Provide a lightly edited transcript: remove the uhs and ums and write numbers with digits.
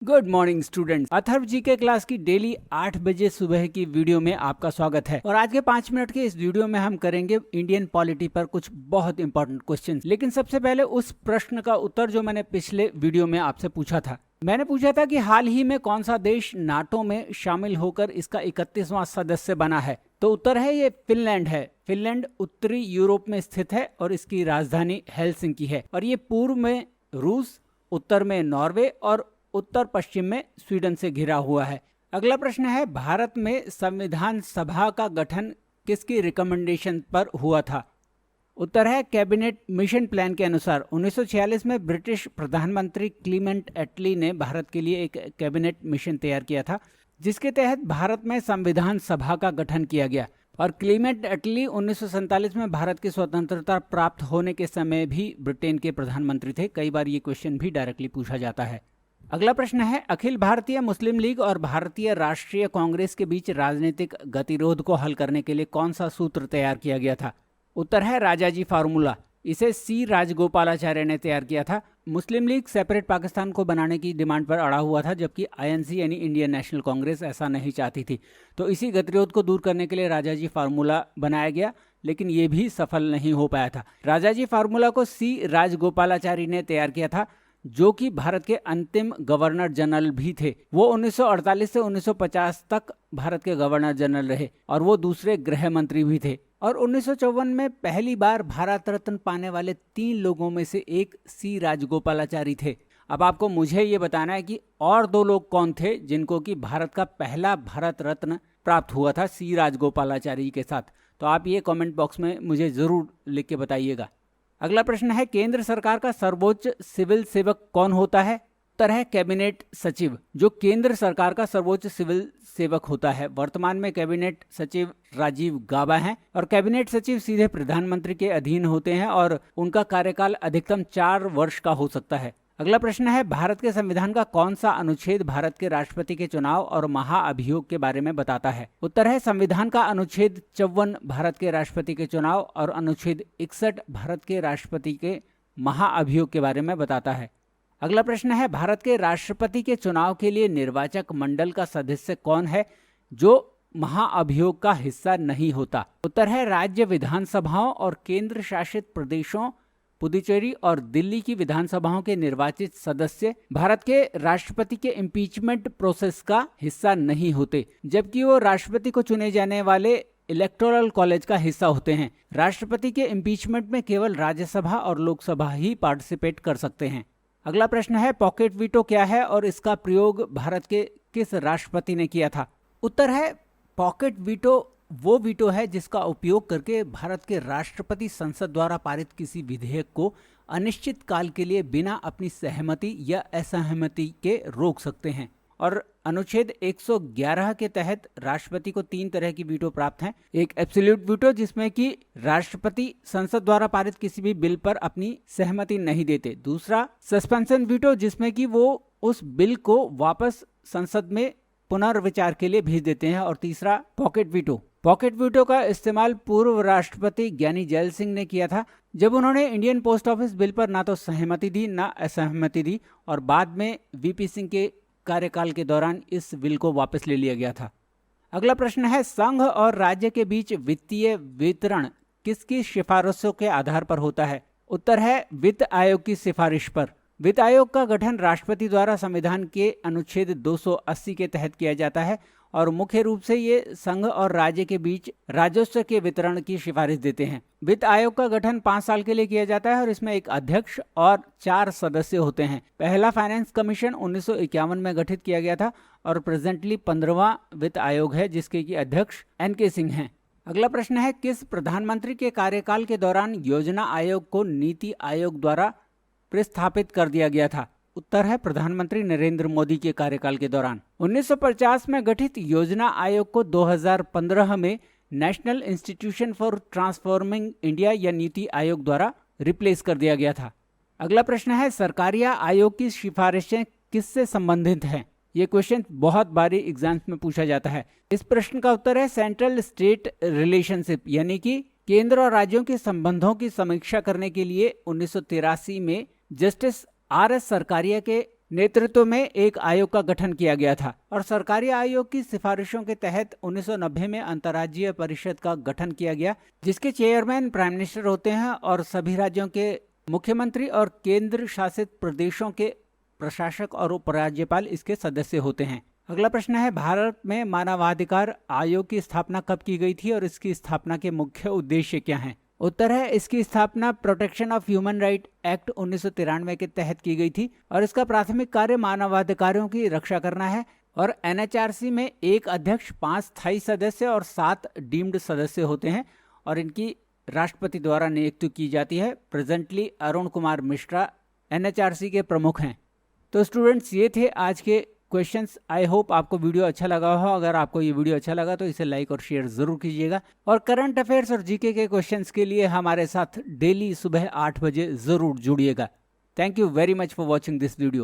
Good morning students. Atharva ji के class की daily 8 बजे सुबह की वीडियो में आपका स्वागत है। और आज के 5 मिनट के इस वीडियो में हम करेंगे इंडियन पॉलिटी पर कुछ बहुत इंपॉर्टेंट क्वेश्चंस। लेकिन सबसे पहले उस प्रश्न का उत्तर जो मैंने पिछले वीडियो में आपसे पूछा था। मैंने पूछा था कि हाल ही में कौन सा देश नाटो में शामिल होकर इसका 31वां सदस्य बना है। तो उत्तर है ये फिनलैंड है। फिनलैंड उत्तरी यूरोप में स्थित है और इसकी राजधानी हेलसिंकी है। और ये पूर्व में रूस, उत्तर में नॉर्वे और उत्तर पश्चिम में स्वीडन से घिरा हुआ है। अगला प्रश्न है, भारत में संविधान सभा का गठन किसकी रिकमेंडेशन पर हुआ था। उत्तर है कैबिनेट मिशन प्लान के अनुसार। 1946 में ब्रिटिश प्रधानमंत्री क्लीमेंट एटली ने भारत के लिए एक कैबिनेट मिशन तैयार किया था, जिसके तहत भारत में संविधान सभा का गठन किया गया। और क्लीमेंट एटली 1947 में भारत की स्वतंत्रता प्राप्त होने के समय भी ब्रिटेन के प्रधानमंत्री थे। कई बार ये क्वेश्चन भी डायरेक्टली पूछा जाता है। अगला प्रश्न है, अखिल भारतीय मुस्लिम लीग और भारतीय राष्ट्रीय कांग्रेस के बीच राजनीतिक गतिरोध को हल करने के लिए कौन सा सूत्र तैयार किया गया था। उत्तर है राजाजी फार्मूला। इसे सी राजगोपालाचार्य ने तैयार किया था। मुस्लिम लीग सेपरेट पाकिस्तान को बनाने की डिमांड पर अड़ा हुआ था, जबकि आईएनसी यानी इंडियन नेशनल कांग्रेस ऐसा नहीं चाहती थी। तो इसी गतिरोध को दूर करने के लिए राजाजी फार्मूला बनाया गया, लेकिन ये भी सफल नहीं हो पाया था। राजाजी फार्मूला को सी राजगोपालाचारी ने तैयार किया था, जो कि भारत के अंतिम गवर्नर जनरल भी थे। वो 1948 से 1950 तक भारत के गवर्नर जनरल रहे और वो दूसरे गृह मंत्री भी थे। और 1954 में पहली बार भारत रत्न पाने वाले 3 लोगों में से एक सी राजगोपालाचारी थे। अब आपको मुझे ये बताना है कि और 2 लोग कौन थे जिनको कि भारत का पहला भारत रत्न प्राप्त हुआ था सी राजगोपालाचारी के साथ। तो आप ये कमेंट बॉक्स में मुझे जरूर लिख के बताइएगा। अगला प्रश्न है, केंद्र सरकार का सर्वोच्च सिविल सेवक कौन होता है। उत्तर है कैबिनेट सचिव, जो केंद्र सरकार का सर्वोच्च सिविल सेवक होता है। वर्तमान में कैबिनेट सचिव राजीव गाबा हैं और कैबिनेट सचिव सीधे प्रधानमंत्री के अधीन होते हैं और उनका कार्यकाल अधिकतम 4 वर्ष का हो सकता है। अगला प्रश्न है, भारत के संविधान का कौन सा अनुच्छेद भारत के राष्ट्रपति के चुनाव और महाअभियोग के बारे में बताता है। उत्तर है संविधान का अनुच्छेद 54 भारत के राष्ट्रपति के चुनाव और अनुच्छेद 61 भारत के राष्ट्रपति के महाअभियोग के बारे में बताता है। अगला प्रश्न है, भारत के राष्ट्रपति के चुनाव के लिए निर्वाचक मंडल का सदस्य कौन है जो महाअभियोग का हिस्सा नहीं होता। उत्तर है राज्य विधानसभाओं और केंद्र शासित प्रदेशों पुदुचेरी और दिल्ली की विधानसभाओं के निर्वाचित सदस्य भारत के राष्ट्रपति के इम्पीचमेंट प्रोसेस का हिस्सा नहीं होते, जबकि वो राष्ट्रपति को चुने जाने वाले इलेक्टोरल कॉलेज का हिस्सा होते हैं। राष्ट्रपति के इम्पीचमेंट में केवल राज्यसभा और लोकसभा ही पार्टिसिपेट कर सकते हैं। अगला प्रश्न है, पॉकेट वीटो क्या है और इसका प्रयोग भारत के किस राष्ट्रपति ने किया था। उत्तर है पॉकेट वीटो वो वीटो है जिसका उपयोग करके भारत के राष्ट्रपति संसद द्वारा पारित किसी विधेयक को अनिश्चित काल के लिए बिना अपनी सहमति या असहमति के रोक सकते हैं। और अनुच्छेद 111 के तहत राष्ट्रपति को 3 तरह की वीटो प्राप्त हैं। एक एब्सोल्यूट वीटो, जिसमें कि राष्ट्रपति संसद द्वारा पारित किसी भी बिल पर अपनी सहमति नहीं देते। दूसरा सस्पेंशन वीटो, जिसमें कि वो उस बिल को वापस संसद में पुनर्विचार के लिए भेज देते हैं। और तीसरा पॉकेट वीटो। पॉकेट वीटो का इस्तेमाल पूर्व राष्ट्रपति ज्ञानी जैल सिंह ने किया था, जब उन्होंने इंडियन पोस्ट ऑफिस बिल पर ना तो सहमति दी ना असहमति दी, और बाद में वीपी सिंह के कार्यकाल के दौरान इस बिल को वापस ले लिया गया था। अगला प्रश्न है, संघ और राज्य के बीच वित्तीय वितरण किसकी सिफारिशों के आधार पर होता है। उत्तर है वित्त आयोग की सिफारिश पर। वित्त आयोग का गठन राष्ट्रपति द्वारा संविधान के अनुच्छेद 280 के तहत किया जाता है और मुख्य रूप से ये संघ और राज्य के बीच राजस्व के वितरण की सिफारिश देते हैं। वित्त आयोग का गठन 5 साल के लिए किया जाता है और इसमें एक अध्यक्ष और 4 सदस्य होते हैं। पहला फाइनेंस कमीशन 1951 में गठित किया गया था और प्रेजेंटली 15वां वित्त आयोग है, जिसके की अध्यक्ष एनके सिंह हैं। अगला प्रश्न है, किस प्रधानमंत्री के कार्यकाल के दौरान योजना आयोग को नीति आयोग द्वारा प्रतिस्थापित कर दिया गया था। उत्तर है प्रधानमंत्री नरेंद्र मोदी के कार्यकाल के दौरान। 1950 में गठित योजना आयोग को 2015 में national institution for transforming India या नीति आयोग द्वारा रिप्लेस कर दिया गया था। अगला प्रश्न है, सरकारिया आयोग की सिफारिशें किससे संबंधित हैं। ये क्वेश्चन बहुत बारी एग्जाम्स में पूछा जाता है। इस प्रश्न का उत्तर है सेंट्रल स्टेट रिलेशनशिप, यानी कि केंद्र और राज्यों के संबंधों की समीक्षा करने के लिए 1983 में जस्टिस आर एस सरकारिया के नेतृत्व में एक आयोग का गठन किया गया था और सरकारी आयोग की सिफारिशों के तहत 1990 में अंतर्राज्यीय परिषद का गठन किया गया, जिसके चेयरमैन प्राइम मिनिस्टर होते हैं और सभी राज्यों के मुख्यमंत्री और केंद्र शासित प्रदेशों के प्रशासक और उपराज्यपाल इसके सदस्य होते हैं। अगला प्रश्न है, भारत में मानवाधिकार आयोग की स्थापना कब की गई थी और इसकी स्थापना के मुख्य उद्देश्य क्या हैं? उत्तर है, इसकी स्थापना protection of human right act 1993 के तहत की गई थी और इसका प्राथमिक कार्य मानवाधिकारों की रक्षा करना है। और एनएचआरसी में एक अध्यक्ष, 5 स्थायी सदस्य और 7 डीम्ड सदस्य होते हैं और इनकी राष्ट्रपति द्वारा नियुक्ति की जाती है। प्रेजेंटली अरुण कुमार मिश्रा एनएचआरसी के प्रमुख हैं। तो स्टूडेंट्स, ये थे आज के क्वेश्चंस। आई होप आपको वीडियो अच्छा लगा हो। अगर आपको ये वीडियो अच्छा लगा तो इसे लाइक और शेयर जरूर कीजिएगा और करंट अफेयर्स और जीके के क्वेश्चंस के लिए हमारे साथ डेली सुबह 8 बजे जरूर जुड़िएगा। Thank you very much for watching this video.